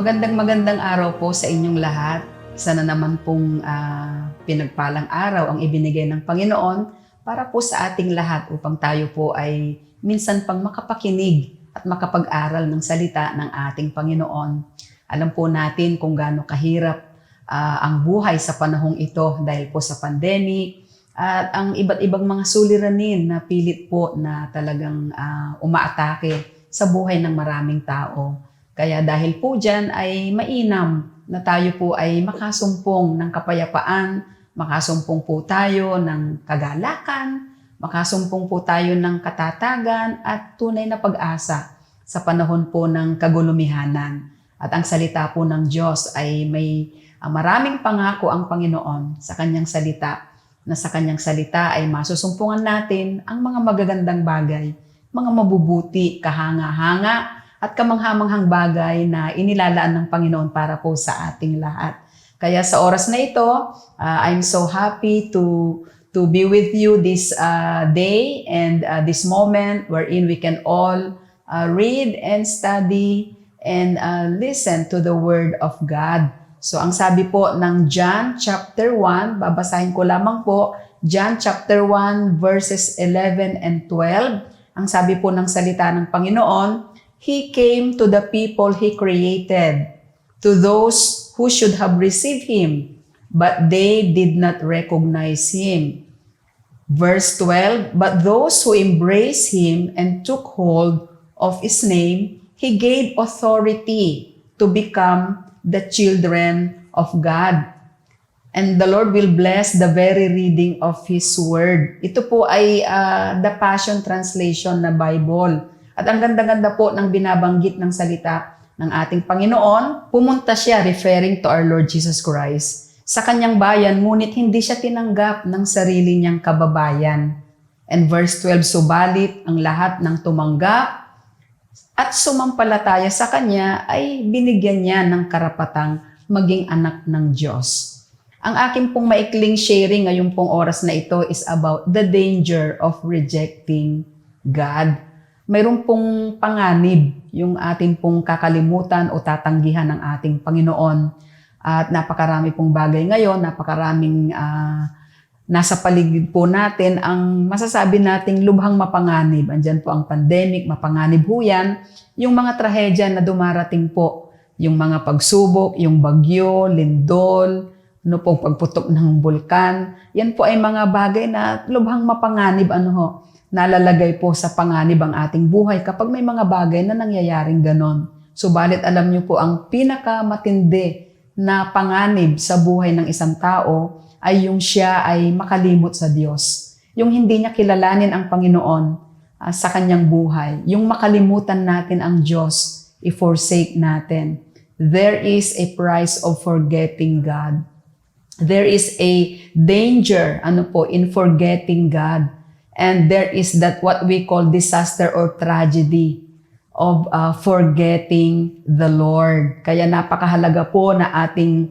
Magandang araw po sa inyong lahat. Isa na naman pong pinagpalang araw ang ibinigay ng Panginoon para po sa ating lahat upang tayo po ay minsan pang makapakinig at makapag-aral ng salita ng ating Panginoon. Alam po natin kung gaano kahirap ang buhay sa panahong ito dahil po sa pandemic at ang iba't ibang mga suliranin na pilit po na talagang umaatake sa buhay ng maraming tao. Kaya dahil po dyan ay mainam na tayo po ay makasumpong ng kapayapaan, makasumpong po tayo ng kagalakan, makasumpong po tayo ng katatagan at tunay na pag-asa sa panahon po ng kagulumihanan. At ang salita po ng Diyos ay may maraming pangako ang Panginoon sa kanyang salita, na sa kanyang salita ay masusumpungan natin ang mga magagandang bagay, mga mabubuti, kahanga-hanga, at kamanghamanghang bagay na inilalaan ng Panginoon para po sa ating lahat. Kaya sa oras na ito, I'm so happy to be with you this day and this moment wherein we can all read and study and listen to the Word of God. So ang sabi po ng John chapter 1, babasahin ko lamang po, John chapter 1 verses 11 and 12. Ang sabi po ng salita ng Panginoon, He came to the people He created, to those who should have received Him, but they did not recognize Him. Verse 12, but those who embraced Him and took hold of His name, He gave authority to become the children of God. And the Lord will bless the very reading of His Word. Ito po ay the Passion Translation na Bible. At ang ganda-ganda po ng binabanggit ng salita ng ating Panginoon, pumunta siya, referring to our Lord Jesus Christ, sa kanyang bayan, ngunit hindi siya tinanggap ng sarili niyang kababayan. And verse 12, subalit ang lahat ng tumanggap at sumampalataya sa kanya ay binigyan niya ng karapatang maging anak ng Diyos. Ang aking pong maikling sharing ngayong pong oras na ito is about the danger of rejecting God. Mayroon pong panganib yung ating pong kakalimutan o tatanggihan ng ating Panginoon. At napakarami pong bagay ngayon, napakaraming nasa paligid po natin ang masasabi nating lubhang mapanganib. Andyan po ang pandemic, mapanganib po yan. Yung mga trahedya na dumarating po, yung mga pagsubok, yung bagyo, lindol, pagputok ng bulkan. Yan po ay mga bagay na lubhang mapanganib, nalalagay po sa panganib ang ating buhay kapag may mga bagay na nangyayaring ganon. Subalit alam niyo po ang pinakamatindi na panganib sa buhay ng isang tao ay yung siya ay makalimot sa Diyos. Yung hindi niya kilalanin ang Panginoon sa kanyang buhay. Yung makalimutan natin ang Diyos, i-forsake natin. There is a price of forgetting God. There is a danger in forgetting God. And there is that what we call disaster or tragedy of forgetting the Lord. Kaya napakahalaga po na ating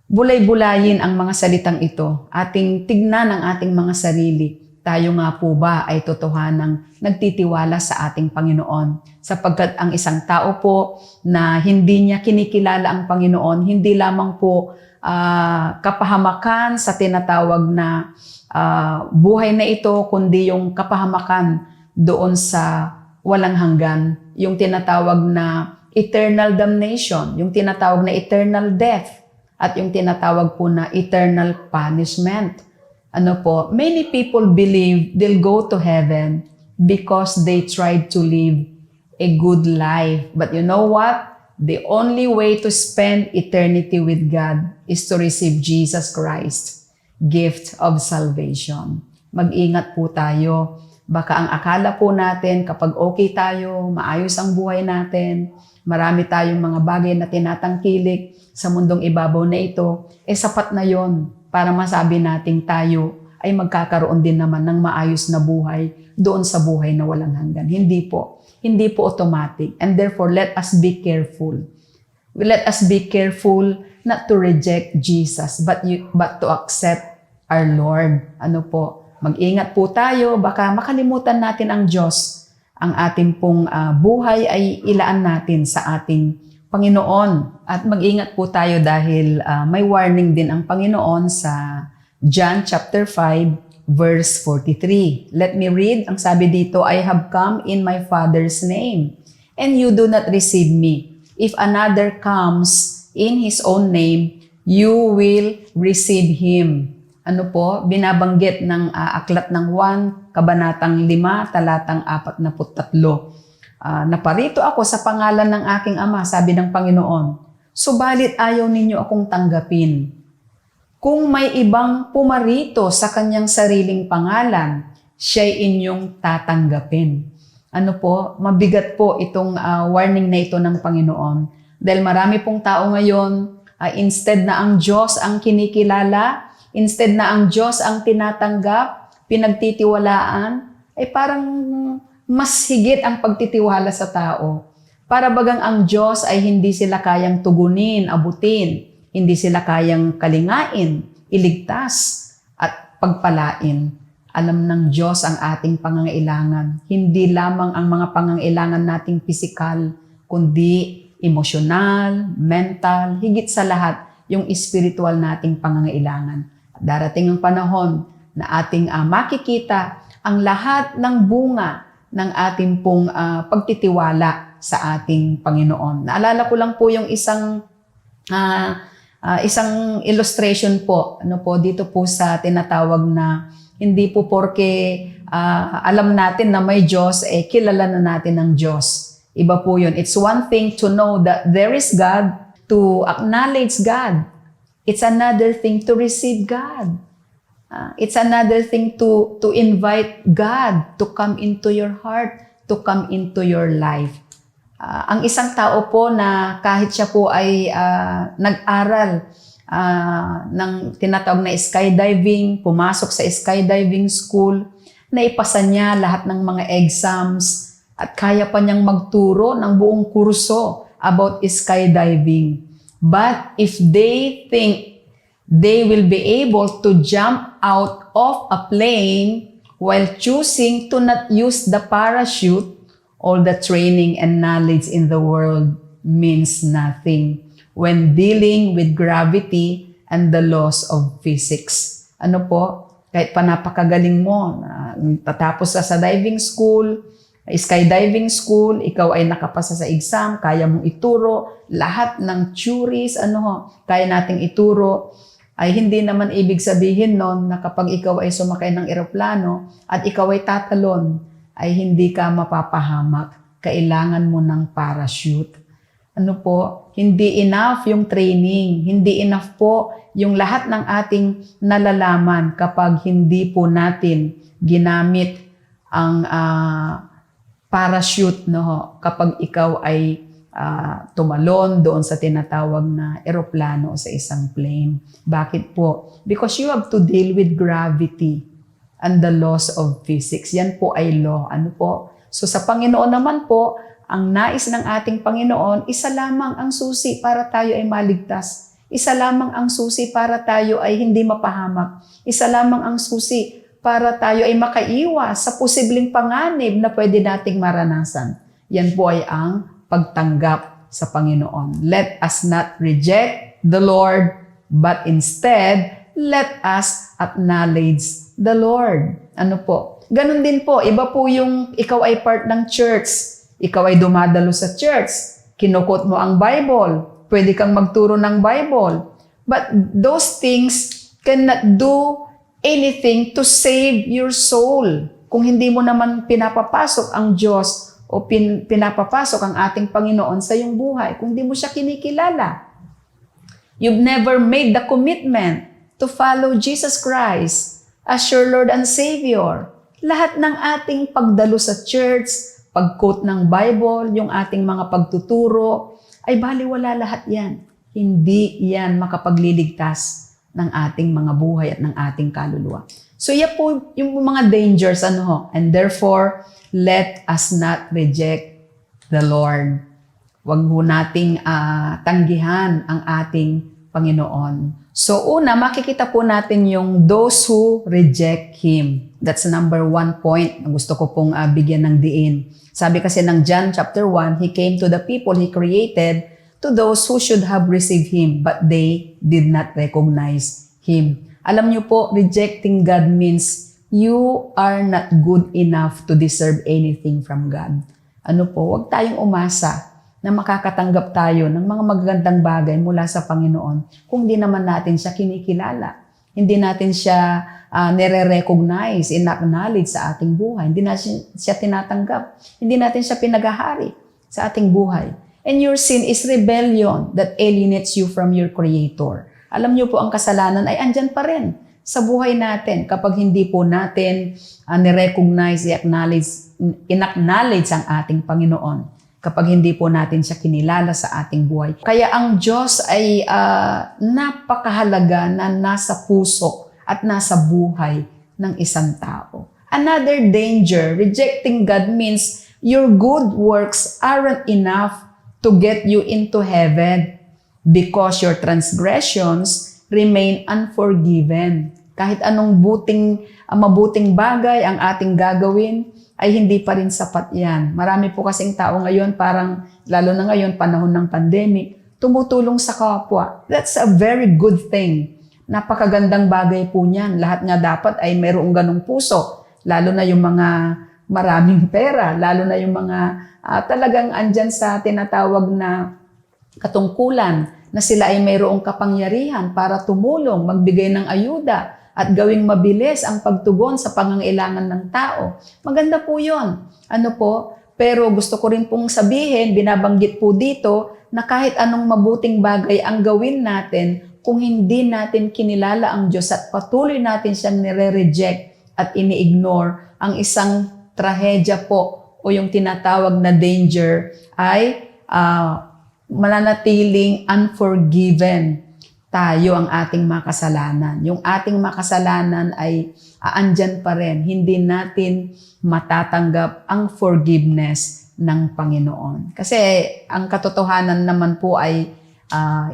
bulay-bulayin ang mga salitang ito. Ating tignan ang ating mga sarili. Tayo nga po ba ay totohanang nagtitiwala sa ating Panginoon? Sapagkat ang isang tao po na hindi niya kinikilala ang Panginoon, hindi lamang po kapahamakan sa tinatawag na buhay na ito, kundi yung kapahamakan doon sa walang hanggan, yung tinatawag na eternal damnation, yung tinatawag na eternal death, at yung tinatawag po na eternal punishment. Many people believe they'll go to heaven because they tried to live a good life. But you know what? The only way to spend eternity with God is to receive Jesus Christ, gift of salvation. Mag-ingat po tayo. Baka ang akala po natin kapag okay tayo, maayos ang buhay natin, marami tayong mga bagay na tinatangkilik sa mundong ibabaw na ito, sapat na yon para masabi nating tayo ay magkakaroon din naman ng maayos na buhay doon sa buhay na walang hanggan. Hindi po. Hindi po automatic. And therefore, let us be careful. Let us be careful not to reject Jesus, but to accept our Lord. Mag-ingat po tayo, baka makalimutan natin ang Diyos. Ang ating pong buhay ay ilaan natin sa ating Panginoon. At mag-ingat po tayo dahil may warning din ang Panginoon sa John chapter 5 verse 43. Let me read. Ang sabi dito, I have come in my Father's name, and you do not receive me. If another comes in his own name, you will receive him. Ano po? Binabanggit ng aklat ng Juan, kabanatang 5, talatang 43. Naparito ako sa pangalan ng aking Ama, sabi ng Panginoon. Subalit ayaw ninyo akong tanggapin. Kung may ibang pumarito sa kanyang sariling pangalan, siya'y inyong tatanggapin. Ano po? Mabigat po itong warning na ito ng Panginoon. Dahil marami pong tao ngayon, instead na ang Diyos ang kinikilala, instead na ang Diyos ang tinatanggap, pinagtitiwalaan, ay parang mas higit ang pagtitiwala sa tao. Para bagang ang Diyos ay hindi sila kayang tugunin, abutin, hindi sila kayang kalingain, iligtas, at pagpalain. Alam ng Diyos ang ating pangangailangan. Hindi lamang ang mga pangangailangan nating pisikal, kundi emosyonal, mental, higit sa lahat, yung spiritual nating pangangailangan. Darating ang panahon na ating makikita ang lahat ng bunga ng ating pong pagtitiwala sa ating Panginoon. Naalala ko lang po yung isang illustration po, ano po, dito po sa tinatawag na hindi po porke alam natin na may Diyos, kilala na natin ang Diyos. Iba po yun. It's one thing to know that there is God, to acknowledge God. It's another thing to receive God. It's another thing to invite God to come into your heart, to come into your life. Ang isang tao po na kahit siya po ay nag-aral ng tinatawag na skydiving, pumasok sa skydiving school, naipasa niya lahat ng mga exams at kaya pa niyang magturo ng buong kurso about skydiving. But if they think they will be able to jump out of a plane while choosing to not use the parachute, all the training and knowledge in the world means nothing when dealing with gravity and the laws of physics. Ano po? Kahit pa napakagaling mo, tatapos sa diving school, skydiving school, ikaw ay nakapasa sa exam, kaya mong ituro, lahat ng theories, kaya nating ituro, ay hindi naman ibig sabihin nun na kapag ikaw ay sumakay ng eroplano at ikaw ay tatalon, ay hindi ka mapapahamak. Kailangan mo ng parachute. Ano po? Hindi enough yung training. Hindi enough po yung lahat ng ating nalalaman kapag hindi po natin ginamit ang parachute, kapag ikaw ay tumalon doon sa tinatawag na eroplano o sa isang plane. Bakit po? Because you have to deal with gravity and the laws of physics. Yan po ay law. Ano po? So sa Panginoon naman po, ang nais ng ating Panginoon, isa lamang ang susi para tayo ay maligtas. Isa lamang ang susi para tayo ay hindi mapahamak. Isa lamang ang susi para tayo ay makaiwas sa posibleng panganib na pwede nating maranasan. Yan po ay ang pagtanggap sa Panginoon. Let us not reject the Lord, but instead, let us acknowledge the Lord. Ano po? Ganun din po, iba po yung ikaw ay part ng church. Ikaw ay dumadalo sa church. Kinukot mo ang Bible. Pwede kang magturo ng Bible. But those things cannot do anything to save your soul. Kung hindi mo naman pinapapasok ang Diyos o pinapapasok ang ating Panginoon sa iyong buhay, kung hindi mo siya kinikilala. You've never made the commitment to follow Jesus Christ as your Lord and Savior. Lahat ng ating pagdalo sa church, pag-quote ng Bible, yung ating mga pagtuturo, ay baliwala lahat yan. Hindi yan makapagliligtas ng ating mga buhay at ng ating kaluluwa. So yan po yung mga dangers, and therefore, let us not reject the Lord. Huwag ho nating tanggihan ang ating Panginoon. So una, makikita po natin yung those who reject Him. That's number 1 point na gusto ko pong bigyan ng diin. Sabi kasi ng John chapter 1, He came to the people He created to those who should have received Him, but they did not recognize Him. Alam niyo po, rejecting God means you are not good enough to deserve anything from God. Ano po, huwag tayong umasa na makakatanggap tayo ng mga magagandang bagay mula sa Panginoon kung di naman natin siya kinikilala. Hindi natin siya nire-recognize, in-acknowledge sa ating buhay. Hindi natin siya tinatanggap. Hindi natin siya pinagahari sa ating buhay. And your sin is rebellion that alienates you from your Creator. Alam niyo po, ang kasalanan ay andyan pa rin sa buhay natin kapag hindi po natin ni-recognize, in-acknowledge ang ating Panginoon. Kapag hindi po natin siya kinilala sa ating buhay. Kaya ang Diyos ay napakahalaga na nasa puso at nasa buhay ng isang tao. Another danger, rejecting God means your good works aren't enough to get you into heaven because your transgressions remain unforgiven. Kahit anong mabuting bagay ang ating gagawin, ay hindi pa rin sapat yan. Marami po kasing tao ngayon, parang lalo na ngayon, panahon ng pandemic, tumutulong sa kapwa. That's a very good thing. Napakagandang bagay po niyan. Lahat nga dapat ay mayroong ganong puso. Lalo na yung mga maraming pera, lalo na yung mga talagang andyan sa tinatawag na katungkulan, na sila ay mayroong kapangyarihan para tumulong, magbigay ng ayuda, at gawing mabilis ang pagtugon sa pangangailangan ng tao. Maganda po yun. Ano po? Pero gusto ko rin pong sabihin, binabanggit po dito, na kahit anong mabuting bagay ang gawin natin, kung hindi natin kinilala ang Diyos at patuloy natin siyang nire-reject at ini-ignore, ang isang trahedya po o yung tinatawag na danger ay mananatiling unforgiven tayo ang ating makasalanan. Yung ating makasalanan ay aandyan pa rin. Hindi natin matatanggap ang forgiveness ng Panginoon. Kasi ang katotohanan naman po ay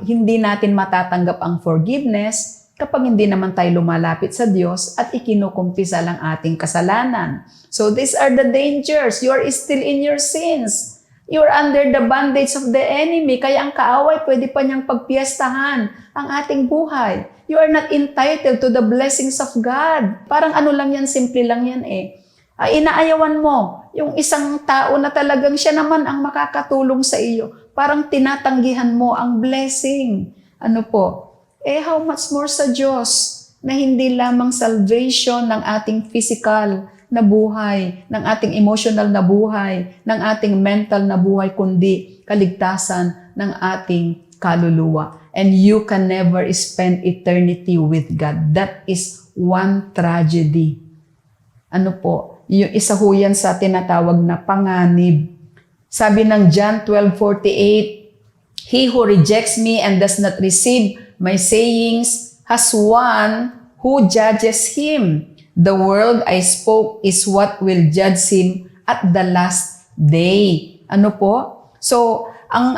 hindi natin matatanggap ang forgiveness kapag hindi naman tayo lumalapit sa Diyos at ikinukumpisa lang ating kasalanan. So these are the dangers. You are still in your sins. You are under the bondage of the enemy. Kaya ang kaaway, pwede pa niyang pagpiestahan ang ating buhay. You are not entitled to the blessings of God. Parang ano lang yan, simple lang yan eh. Inaayawan mo yung isang tao na talagang siya naman ang makakatulong sa iyo. Parang tinatanggihan mo ang blessing. Ano po? How much more sa Diyos na hindi lamang salvation ng ating physical na buhay, ng ating emotional na buhay, ng ating mental na buhay, kundi kaligtasan ng ating kaluluwa. And you can never spend eternity with God. That is one tragedy. Ano po? Yung isa ho yan sa tinatawag na panganib. Sabi ng John 12:48, He who rejects me and does not receive my sayings has one who judges him. The word I spoke is what will judge him at the last day. Ano po? So, ang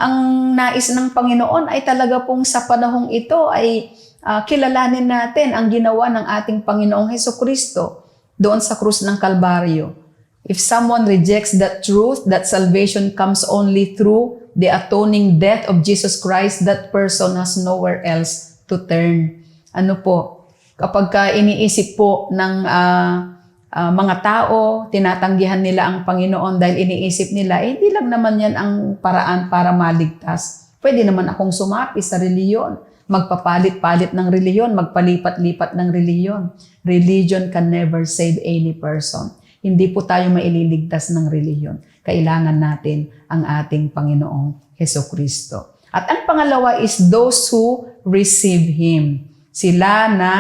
nais ng Panginoon ay talaga pong sa panahong ito ay kilalanin natin ang ginawa ng ating Panginoong Hesukristo doon sa krus ng Kalbaryo. If someone rejects that truth, that salvation comes only through the atoning death of Jesus Christ, that person has nowhere else to turn. Ano po? Kapag iniisip po ng mga tao, tinatanggihan nila ang Panginoon dahil iniisip nila, hindi lang naman yan ang paraan para maligtas. Pwede naman akong sumapi sa reliyon, magpapalit-palit ng reliyon, magpalipat-lipat ng reliyon. Religion can never save any person. Hindi po tayo maililigtas ng reliyon. Kailangan natin ang ating Panginoong Hesukristo. At ang pangalawa is those who receive Him. Sila na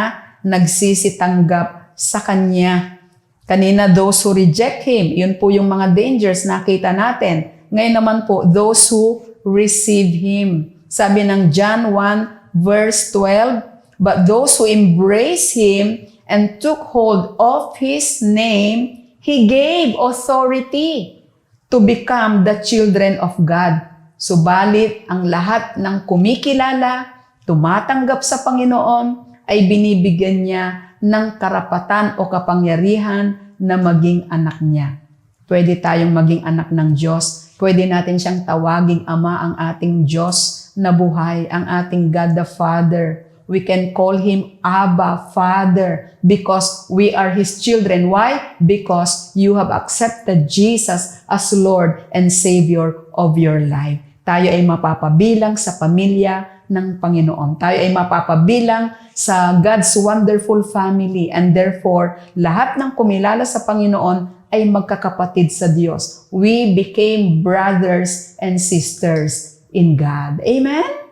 nagsisitanggap sa Kanya. Kanina, those who reject Him. Yun po yung mga dangers nakita natin. Ngayon naman po, those who receive Him. Sabi ng John 1 verse 12, But those who embrace Him and took hold of His name, He gave authority to become the children of God. Subalit, ang lahat ng kumikilala, tumatanggap sa Panginoon, ay binibigyan niya ng karapatan o kapangyarihan na maging anak niya. Pwede tayong maging anak ng Diyos Pwede natin siyang tawaging Ama, ang ating Diyos na buhay, ang ating God the Father. We can call Him Abba, Father, because we are His children. Why? Because you have accepted Jesus as Lord and Savior of your life. Tayo ay mapapabilang sa pamilya ng Panginoon. Tayo ay mapapabilang sa God's wonderful family, and therefore, lahat ng kumilala sa Panginoon ay magkakapatid sa Diyos. We became brothers and sisters in God. Amen?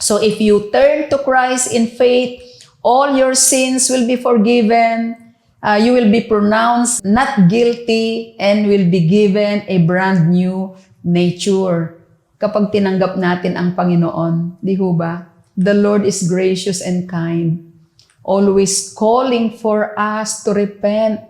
So if you turn to Christ in faith, all your sins will be forgiven. You will be pronounced not guilty and will be given a brand new nature. Kapag tinanggap natin ang Panginoon, di ho ba? The Lord is gracious and kind, always calling for us to repent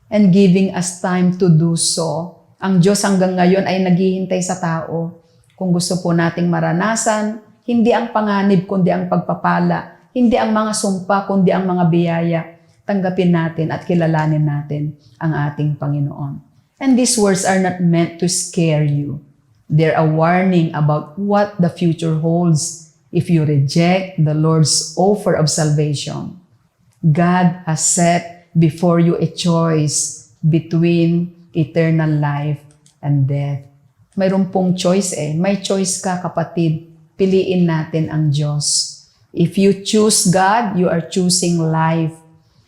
and giving us time to do so. Ang Diyos hanggang ngayon ay naghihintay sa tao. Kung gusto po nating maranasan, hindi ang panganib kundi ang pagpapala, hindi ang mga sumpa kundi ang mga biyaya, tanggapin natin at kilalanin natin ang ating Panginoon. And these words are not meant to scare you. They're a warning about what the future holds if you reject the Lord's offer of salvation. God has set before you a choice between eternal life and death. Mayroon pong choice May choice ka, kapatid. Piliin natin ang Diyos. If you choose God, you are choosing life.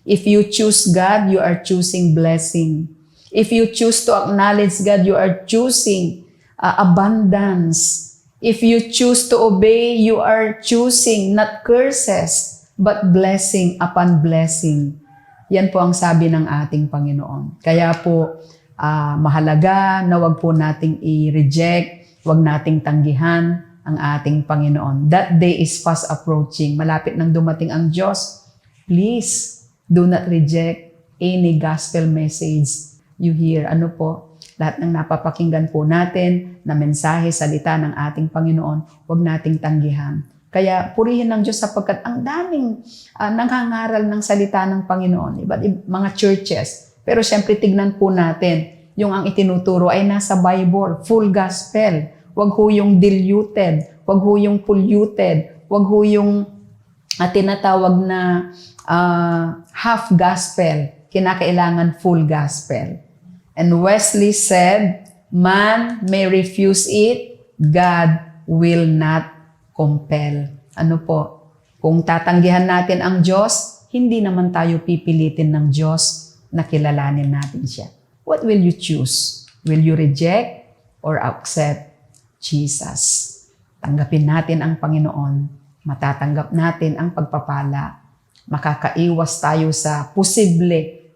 If you choose God, you are choosing blessing. If you choose to acknowledge God, you are choosing abundance. If you choose to obey, you are choosing not curses, but blessing upon blessing. Yan po ang sabi ng ating Panginoon. Kaya po, mahalaga na wag po nating i-reject, wag nating tanggihan ang ating Panginoon. That day is fast approaching. Malapit nang dumating ang Diyos. Please, do not reject any gospel message you hear. Ano po? Lahat ng napapakinggan po natin na mensahe, salita ng ating Panginoon, wag nating tanggihan. Kaya purihin ng Diyos sapagkat ang daming nangangaral ng salita ng Panginoon, mga churches. Pero syempre tignan po natin, yung ang itinuturo ay nasa Bible, full gospel. Wag ho yung diluted, wag ho yung polluted, wag ho yung tinatawag na half gospel. Kinakailangan full gospel. And Wesley said, man may refuse it, God will not compel. Ano po? Kung tatanggihan natin ang Diyos, hindi naman tayo pipilitin ng Diyos na kilalanin natin siya. What will you choose? Will you reject or accept Jesus? Tanggapin natin ang Panginoon. Matatanggap natin ang pagpapala. Makakaiwas tayo sa posible,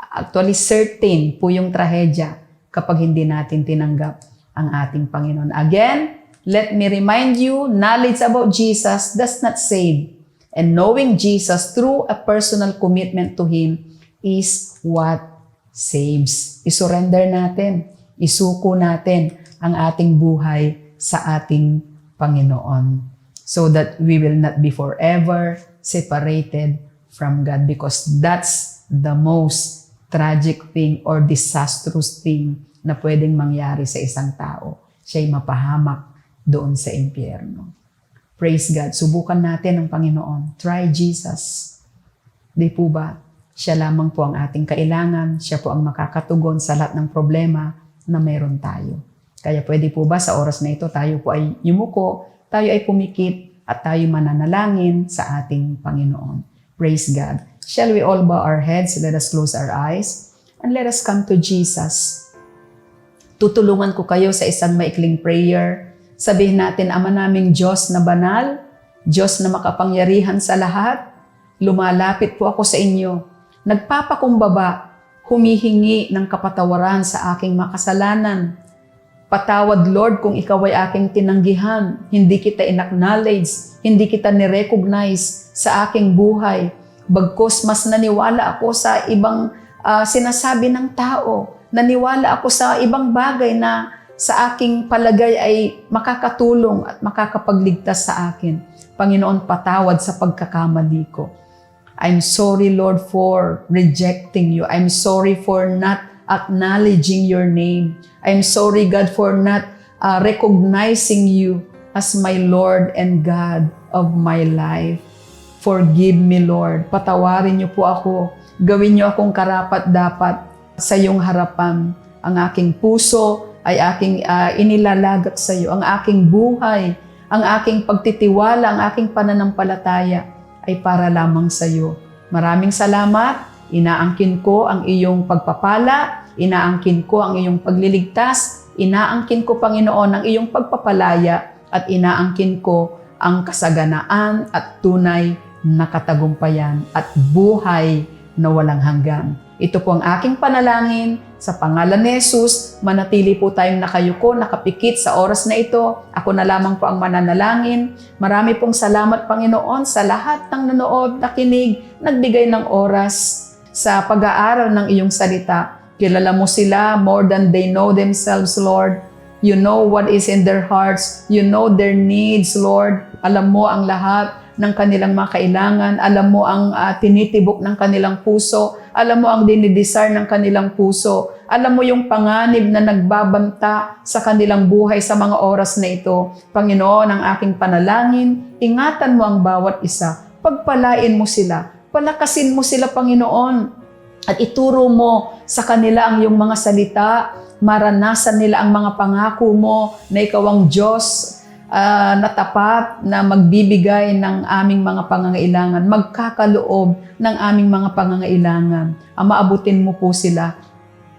actually certain po yung trahedya kapag hindi natin tinanggap ang ating Panginoon. Again, let me remind you, knowledge about Jesus does not save. And knowing Jesus through a personal commitment to Him is what saves. Isurrender natin, isuko natin ang ating buhay sa ating Panginoon so that we will not be forever separated from God, because that's the most tragic thing or disastrous thing na pwedeng mangyari sa isang tao. Siya'y mapahamak doon sa impyerno. Praise God. Subukan natin ang Panginoon. Try Jesus. Di po ba? Siya lamang po ang ating kailangan. Siya po ang makakatugon sa lahat ng problema na meron tayo. Kaya pwede po ba sa oras na ito tayo po ay yumuko, tayo ay pumikit, at tayo mananalangin sa ating Panginoon. Praise God. Shall we all bow our heads? Let us close our eyes and let us come to Jesus. Tutulungan ko kayo sa isang maikling prayer. Sabihin natin, Ama naming Diyos na banal, Diyos na makapangyarihan sa lahat, lumalapit po ako sa inyo. Nagpapakumbaba, humihingi ng kapatawaran sa aking makasalanan. Patawad, Lord, kung ikaw ay aking tinanggihan, hindi kita in-acknowledge, hindi kita ni-recognize sa aking buhay. Bagkus mas naniwala ako sa ibang sinasabi ng tao. Naniwala ako sa ibang bagay na sa aking palagay ay makakatulong at makakapagligtas sa akin. Panginoon, patawad sa pagkakamali ko. I'm sorry, Lord, for rejecting you. I'm sorry for not acknowledging your name. I'm sorry, God, for not recognizing you as my Lord and God of my life. Forgive me, Lord. Patawarin niyo po ako. Gawin niyo akong karapat-dapat sa iyong harapan. Ang aking puso ay aking inilalagat sa iyo. Ang aking buhay, ang aking pagtitiwala, ang aking pananampalataya ay para lamang sa iyo. Maraming salamat. Inaangkin ko ang iyong pagpapala. Inaangkin ko ang iyong pagliligtas. Inaangkin ko, Panginoon, ang iyong pagpapalaya. At inaangkin ko ang kasaganaan at tunay na katagumpayan at buhay na walang hanggan. Ito po ang aking panalangin. Sa pangalan ni Jesus, manatili po tayong nakayuko, nakapikit sa oras na ito. Ako na lamang po ang mananalangin. Marami pong salamat, Panginoon, sa lahat ng nanood, nakinig, nagbigay ng oras sa pag-aaral ng iyong salita. Kilala mo sila more than they know themselves, Lord. You know what is in their hearts. You know their needs, Lord. Alam mo ang lahat ng kanilang mga kailangan. Alam mo ang tinitibok ng kanilang puso. Alam mo ang dinidesire ng kanilang puso. Alam mo yung panganib na nagbabanta sa kanilang buhay sa mga oras na ito. Panginoon, ang aking panalangin, ingatan mo ang bawat isa. Pagpalain mo sila. Palakasin mo sila, Panginoon. At ituro mo sa kanila ang iyong mga salita. Maranasan nila ang mga pangako mo na ikaw ang Diyos na tapat na magbibigay ng aming mga pangangailangan, magkakaloob ng aming mga pangangailangan. Maabutin mo po sila.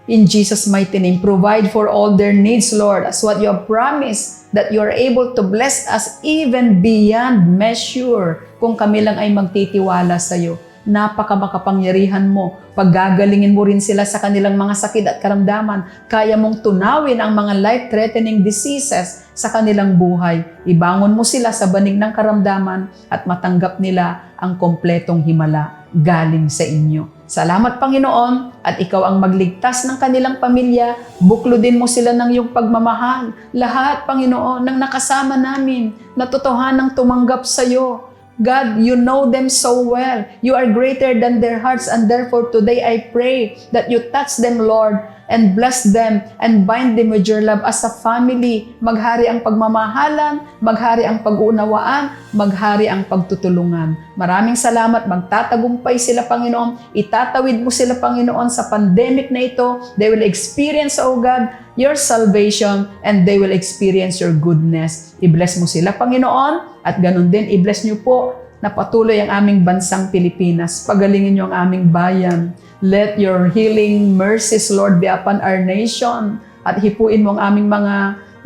In Jesus' mighty name, provide for all their needs, Lord, as what you have promised, that you are able to bless us even beyond measure kung kami lang ay magtitiwala sa iyo. Napakamakapangyarihan mo. Paggagalingin mo rin sila sa kanilang mga sakit at karamdaman. Kaya mong tunawin ang mga life-threatening diseases sa kanilang buhay. Ibangon mo sila sa banig ng karamdaman at matanggap nila ang kompletong himala galing sa inyo. Salamat, Panginoon, at ikaw ang magligtas ng kanilang pamilya. Buklodin mo sila ng iyong pagmamahal. Lahat, Panginoon, ng nakasama namin na totohanang tumanggap sa iyo. God, you know them so well. You are greater than their hearts, and therefore today I pray that you touch them, Lord, and bless them and bind them with your love as a family. Maghari ang pagmamahalan, maghari ang pag-uunawaan, maghari ang pagtutulungan. Maraming salamat. Magtatagumpay sila, Panginoon. Itatawid mo sila, Panginoon, sa pandemic na ito. They will experience, oh God, your salvation, and they will experience your goodness. I-bless mo sila, Panginoon, at ganun din, i-bless niyo po na patuloy ang aming bansang Pilipinas. Pagalingin niyo ang aming bayan. Let your healing mercies, Lord, be upon our nation. At hipuin mo ang aming mga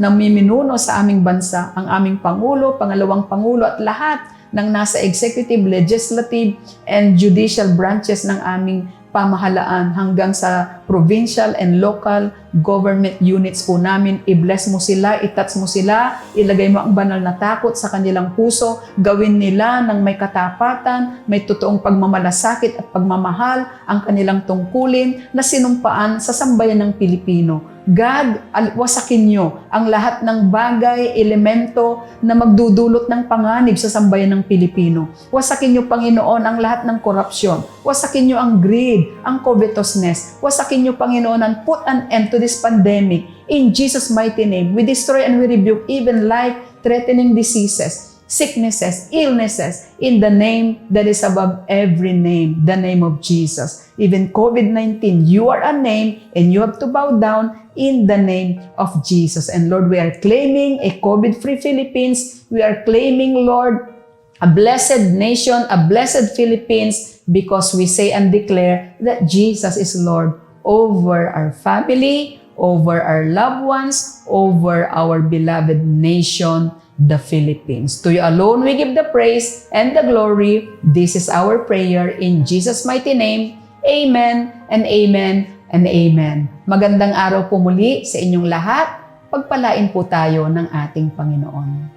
namiminuno sa aming bansa, ang aming Pangulo, Pangalawang Pangulo, at lahat ng nasa executive, legislative, and judicial branches ng aming pamahalaan hanggang sa provincial and local government units po namin. I-bless mo sila, i-touch mo sila, ilagay mo ang banal na takot sa kanilang puso, gawin nila ng may katapatan, may totoong pagmamalasakit at pagmamahal ang kanilang tungkulin na sinumpaan sa sambayan ng Pilipino. God, wasakin niyo ang lahat ng bagay, elemento na magdudulot ng panganib sa sambayan ng Pilipino. Wasakin niyo, Panginoon, ang lahat ng korupsyon. Wasakin niyo ang greed, ang covetousness. Wasakin niyo, Panginoon, and put an end to this pandemic. In Jesus' mighty name, we destroy and we rebuke even life-threatening diseases, sicknesses, illnesses, in the name that is above every name, the name of Jesus. Even COVID-19, you are a name and you have to bow down in the name of Jesus. And Lord, we are claiming a COVID-free Philippines. We are claiming, Lord, a blessed nation, a blessed Philippines, because we say and declare that Jesus is Lord over our family, over our loved ones, over our beloved nation, the Philippines. To you alone we give the praise and the glory. This is our prayer in Jesus' mighty name. Amen and amen and amen. Magandang araw po muli sa inyong lahat. Pagpalain po tayo ng ating Panginoon.